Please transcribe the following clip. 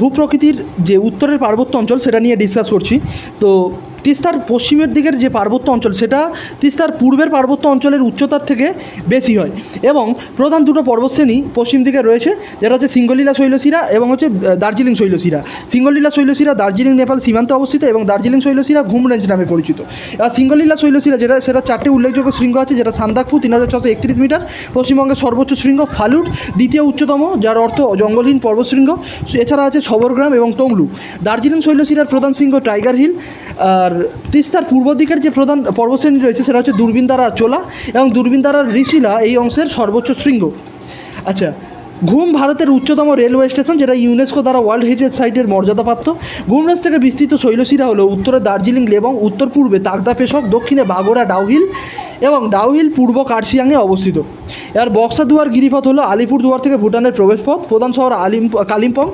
ভূপ্রকৃতির যে উত্তরের পার্বত্য অঞ্চল সেটা নিয়ে ডিসকাস করছি। তো তিস্তার পশ্চিমের দিকের যে পার্বত্য অঞ্চল সেটা তিস্তার পূর্বের পার্বত্য অঞ্চলের উচ্চতার থেকে বেশি হয় এবং প্রধান দুটো পর্বতশ্রেণী পশ্চিম দিকে রয়েছে, যেটা হচ্ছে সিঙ্গলীলা শৈলশিরা এবং হচ্ছে দার্জিলিং শৈলশিরা। সিঙ্গলীলা শৈলশিরা দার্জিলিং নেপাল সীমান্তে অবস্থিত এবং দার্জিলিং শৈলশিরা ঘুম রেঞ্জ নামে পরিচিত। আর সিঙ্গলীলা শৈলশিরা সেটা 4টে উল্লেখযোগ্য শৃঙ্গ আছে, যেটা সান্দাকফু 3631 মিটার, পশ্চিমবঙ্গের সর্বোচ্চ শৃঙ্গ ফালুট দ্বিতীয় উচ্চতম, যার অর্থ জঙ্গলহীন পর্বতশৃঙ্গ। এছাড়া আছে সবরগ্রাম এবং টংলু। দার্জিলিং শৈলশিরার প্রধান শৃঙ্গ টাইগার হিল। আর তিস্তার পূর্ব দিকের যে প্রধান পর্বতশ্রেণী রয়েছে সেটা হচ্ছে দূরবীনদারা চোলা এবং দূরবীনদারার ঋষিলা এই অংশের সর্বোচ্চ শৃঙ্গ। আচ্ছা, ঘুম ভারতের উচ্চতম রেলওয়ে স্টেশন, যেটা ইউনেস্কো দ্বারা ওয়ার্ল্ড হেরিটেজ সাইটের মর্যাদাপ্রাপ্ত। ঘুমরেজ থেকে বিস্তৃত শৈলশিরা হলো উত্তরে দার্জিলিং লেবং, উত্তর পূর্বে তাগদা পেশক, দক্ষিণে বাগোড়া ডাউহিল এবং ডাউহিল পূর্ব কার্শিয়াংয়ে অবস্থিত। এর বক্সা দুয়ার গিরিপথ হলো আলিপুরদুয়ার থেকে ভুটানের প্রবেশপথ। প্রধান শহর কালিম্পং।